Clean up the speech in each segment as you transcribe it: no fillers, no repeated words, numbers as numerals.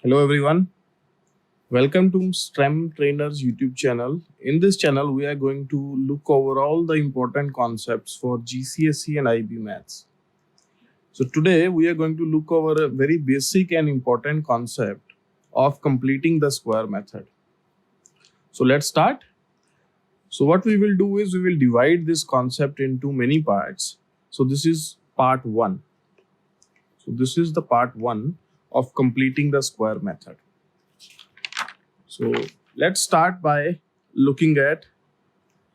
Hello everyone. Welcome to STEM Trainers YouTube channel. In this channel, we are going to look over all the important concepts for GCSE and IB Maths. So today we are going to look over a very basic and important concept of completing the square method. So let's start. So what we will do is we will divide this concept into many parts. So this is part 1. So this is the part 1 of completing the square method. So let's start by looking at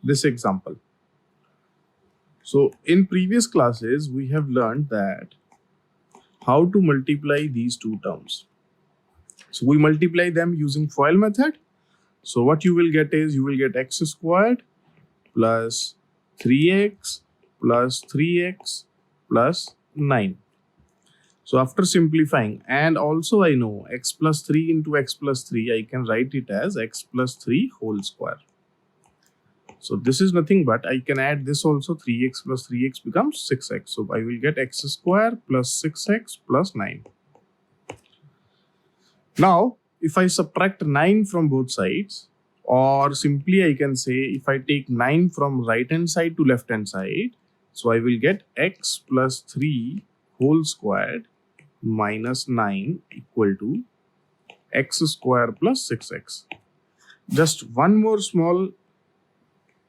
this example. So in previous classes, we have learned that how to multiply these two terms. So we multiply them using FOIL method. So what you will get is you will get x squared plus 3x plus 3x plus 9. So after simplifying, and also I know x plus 3 into x plus 3, I can write it as x plus 3 whole square. So this is nothing but I can add this also, 3x plus 3x becomes 6x. So I will get x square plus 6x plus 9. Now, if I subtract 9 from both sides, or simply I can say if I take 9 from right hand side to left hand side, so I will get x plus 3 whole squared minus 9 equal to x square plus 6x. Just one more small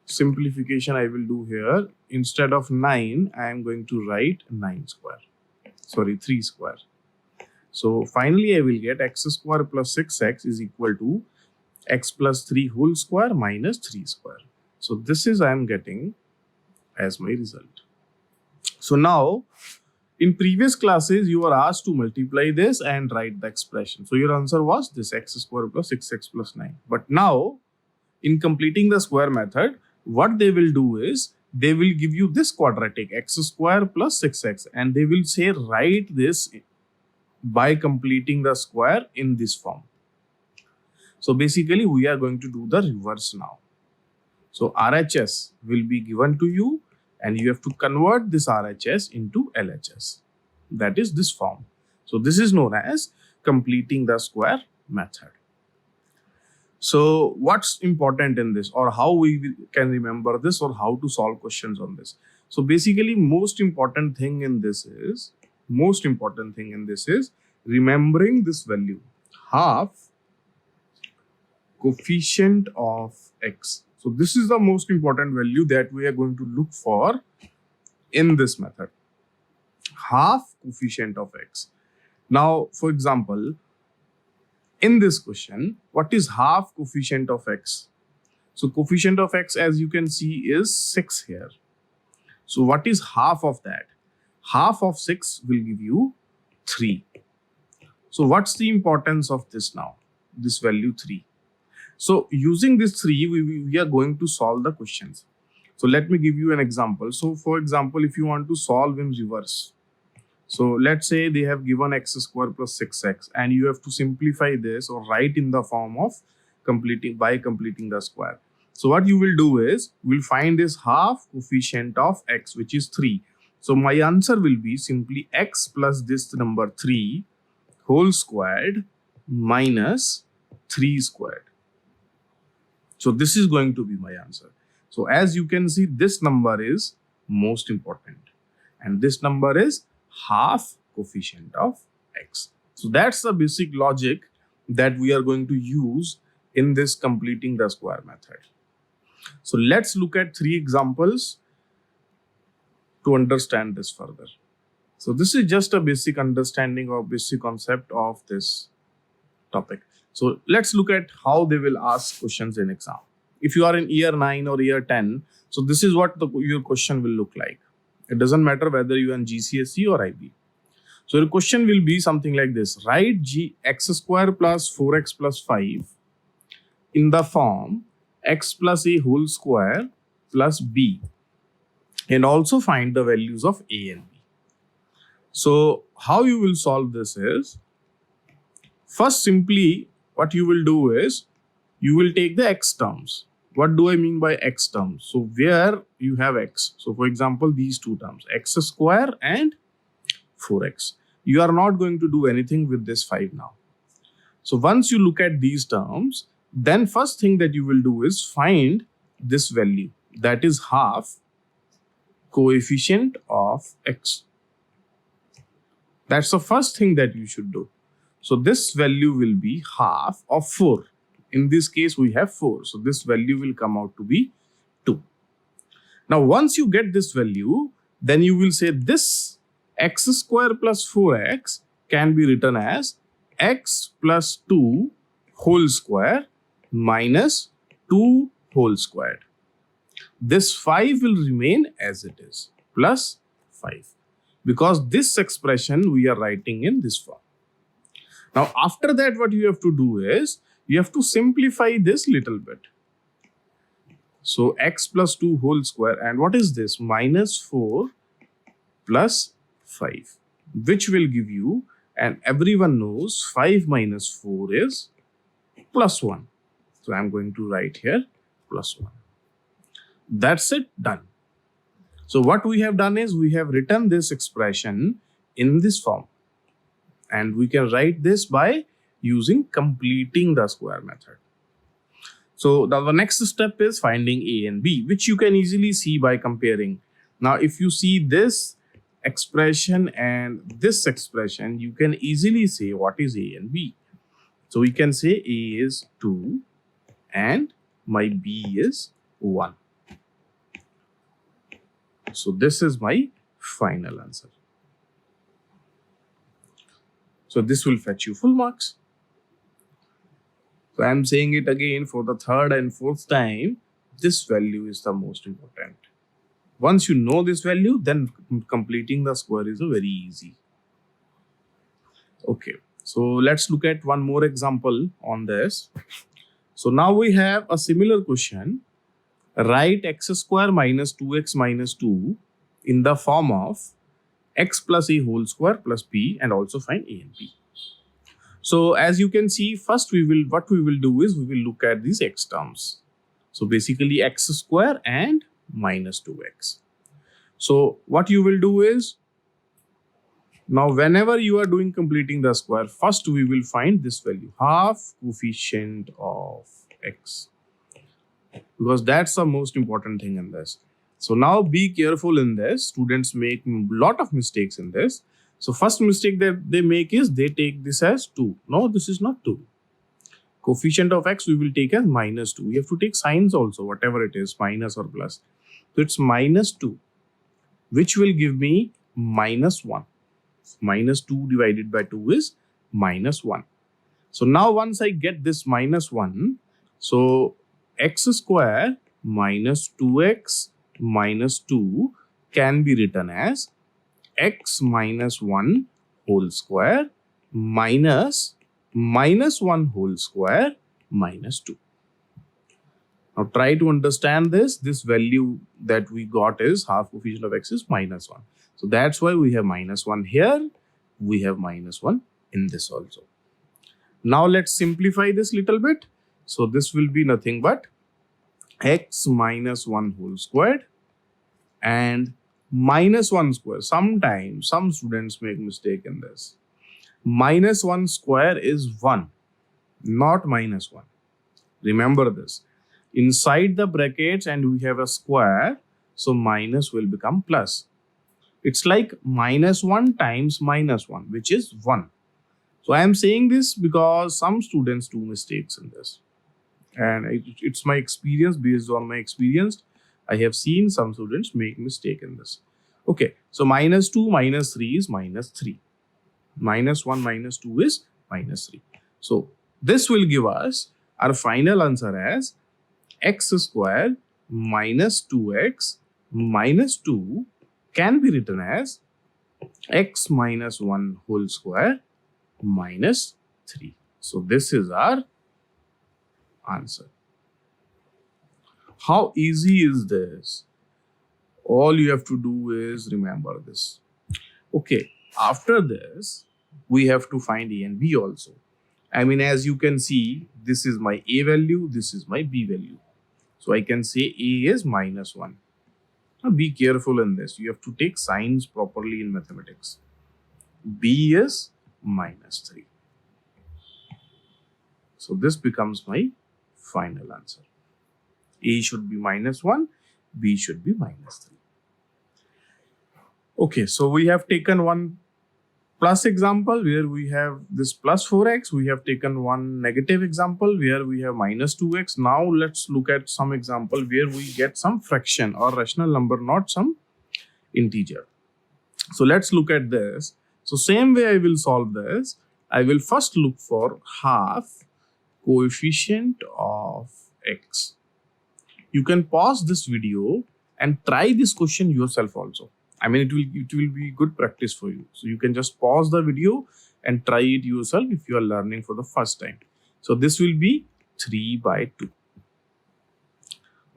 simplification I will do here. Instead of 9, I am going to write 3 square. So finally I will get x square plus 6x is equal to x plus 3 whole square minus 3 square. So this is I am getting as my result. So now in previous classes you were asked to multiply this and write the expression. So your answer was this, x square plus 6x plus 9. But now in completing the square method, what they will do is they will give you this quadratic x square plus 6x and they will say write this by completing the square in this form. So basically we are going to do the reverse now. So RHS will be given to you and you have to convert this RHS into LHS. That is this form. So this is known as completing the square method. So what's important in this, or how we can remember this, or how to solve questions on this? So basically most important thing in this is remembering this value, half coefficient of x. So this is the most important value that we are going to look for in this method, half coefficient of x. Now for example, in this question, what is half coefficient of x? So coefficient of x, as you can see, is 6 here. So what is half of that? Half of 6 will give you 3. So what's the importance of this now? This value 3. So using this 3, we are going to solve the questions. So let me give you an example. So for example, if you want to solve in reverse, so let's say they have given x square plus 6x and you have to simplify this or write in the form of completing the square. So what you will do is we'll find this half coefficient of x, which is 3. So my answer will be simply x plus this number 3 whole squared minus 3 squared. So this is going to be my answer. So as you can see, this number is most important and this number is half coefficient of x. So that's the basic logic that we are going to use in this completing the square method. So let's look at 3 examples to understand this further. So this is just a basic understanding or basic concept of this topic. So let's look at how they will ask questions in exam. If you are in year 9 or year 10, so this is what your question will look like. It doesn't matter whether you are in GCSE or IB. So the question will be something like this. Write x square plus 4x plus 5 in the form x plus a whole square plus b and also find the values of a and b. So how you will solve this is, first simply what you will do is you will take the x terms. What do I mean by x terms? So where you have x. So for example, these two terms, x square and 4x. You are not going to do anything with this 5 now. So once you look at these terms, then first thing that you will do is find this value, that is half coefficient of x. That's the first thing that you should do. So this value will be half of 4. In this case, we have 4. So this value will come out to be 2. Now, once you get this value, then you will say this x square plus 4x can be written as x plus 2 whole square minus 2 whole squared. This 5 will remain as it is, plus 5. Because this expression we are writing in this form. Now, after that, what you have to do is, you have to simplify this little bit. So, x plus 2 whole square, and what is this? Minus 4 plus 5, which will give you, and everyone knows 5 minus 4 is plus 1. So, I am going to write here plus 1. That's it, done. So, what we have done is, we have written this expression in this form. And we can write this by using completing the square method. So the next step is finding a and b, which you can easily see by comparing. Now, if you see this expression and this expression, you can easily say what is a and b. So we can say a is 2 and my b is 1. So this is my final answer. So this will fetch you full marks. So I am saying it again for the third and fourth time. This value is the most important. Once you know this value, then completing the square is very easy. Okay, so let's look at one more example on this. So now we have a similar question. Write x square minus 2x minus 2 in the form of x plus a whole square plus b, and also find a and b. So as you can see, first what we will do is we will look at these x terms. So basically x square and minus 2x. So what you will do is, now whenever you are doing completing the square, first we will find this value, half coefficient of x, because that's the most important thing in this. So now be careful in this. Students make a lot of mistakes in this. So first mistake that they make is they take this as 2. No, this is not 2. Coefficient of x we will take as minus 2. We have to take signs also, whatever it is, minus or plus. So it's minus 2, which will give me minus 1. Minus 2 divided by 2 is minus 1. So now once I get this minus 1, so x square minus 2x minus 2 can be written as x minus 1 whole square minus 1 whole square minus 2. Now try to understand this. This value that we got is half coefficient of x is minus 1. So that's why we have minus 1 here. We have minus 1 in this also. Now let's simplify this little bit. So this will be nothing but x minus 1 whole squared and minus 1 square. Sometimes some students make mistake in this. Minus 1 square is 1, not minus 1. Remember this. Inside the brackets and we have a square, so minus will become plus. It's like minus 1 times minus 1, which is 1. So I am saying this because some students do mistakes in this. And it's my experience. Based on my experience, I have seen some students make mistake in this. Okay, so minus 2 minus 3 is minus 3. Minus 1 minus 2 is minus 3. So this will give us our final answer as x square minus 2x minus 2 can be written as x minus 1 whole square minus 3. So this is our answer. How easy is this? All you have to do is remember this. Okay, after this, we have to find a and b also. I mean, as you can see, this is my a value, this is my b value. So I can say a is minus 1. Now be careful in this. You have to take signs properly in mathematics. B is minus 3. So this becomes my final answer. A should be -1, B should be -3. Okay, so we have taken one plus example where we have this plus 4x. We have taken one negative example where we have -2x. Now let's look at some example where we get some fraction or rational number, not some integer. So let's look at this. So same way I will solve this. I will first look for half coefficient of x. You can pause this video and try this question yourself also. I mean, it will be good practice for you. So you can just pause the video and try it yourself if you are learning for the first time. So this will be 3/2.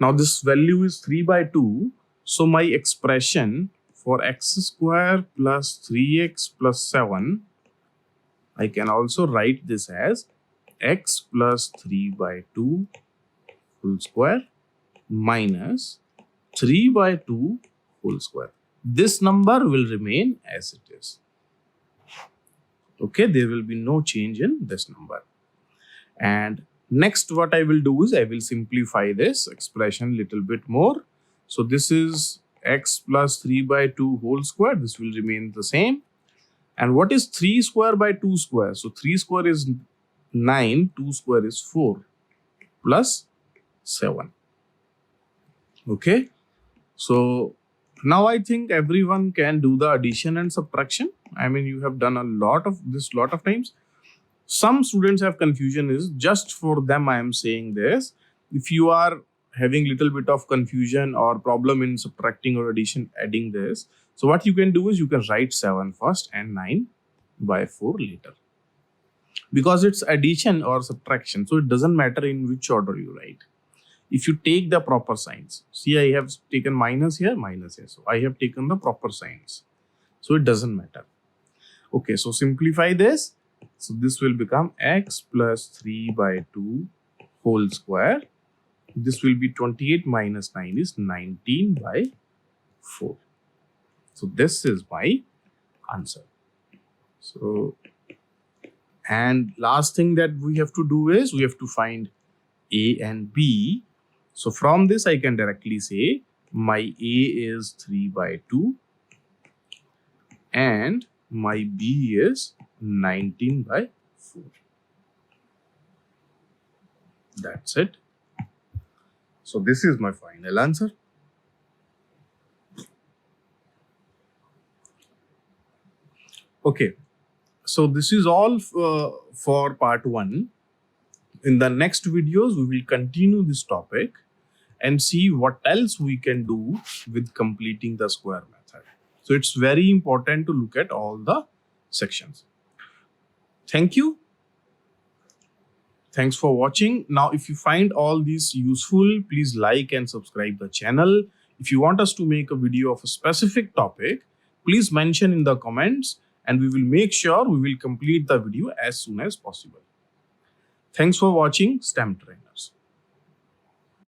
Now this value is 3/2. So my expression for x square plus 3x plus 7, I can also write this as x plus 3/2 whole square minus 3/2 whole square. This number will remain as it is. Okay, there will be no change in this number. And next what I will do is I will simplify this expression a little bit more. So this is x plus 3/2 whole square. This will remain the same. And what is 3 square by 2 square? So 3 square is 9, 2 square is 4 plus 7. Okay, so now I think everyone can do the addition and subtraction. I mean, you have done a lot of times. Some students have confusion. Is just for them I am saying this. If you are having little bit of confusion or problem in subtracting or adding this, so what you can do is you can write 7 first and 9/4 later. Because it's addition or subtraction, so it doesn't matter in which order you write. If you take the proper signs, see I have taken minus here, so I have taken the proper signs. So it doesn't matter. Okay, so simplify this. So this will become x plus 3/2 whole square. This will be 28 minus 9 is 19/4. So this is my answer. So, and last thing that we have to do is we have to find A and B. So from this I can directly say my A is 3/2 and my B is 19/4. That's it. So this is my final answer. Okay, so this is all for part 1. In the next videos, we will continue this topic and see what else we can do with completing the square method. So it's very important to look at all the sections. Thank you. Thanks for watching. Now, if you find all these useful, please like and subscribe the channel. If you want us to make a video of a specific topic, please mention in the comments and we will make sure we will complete the video as soon as possible. Thanks for watching STEM Trainers.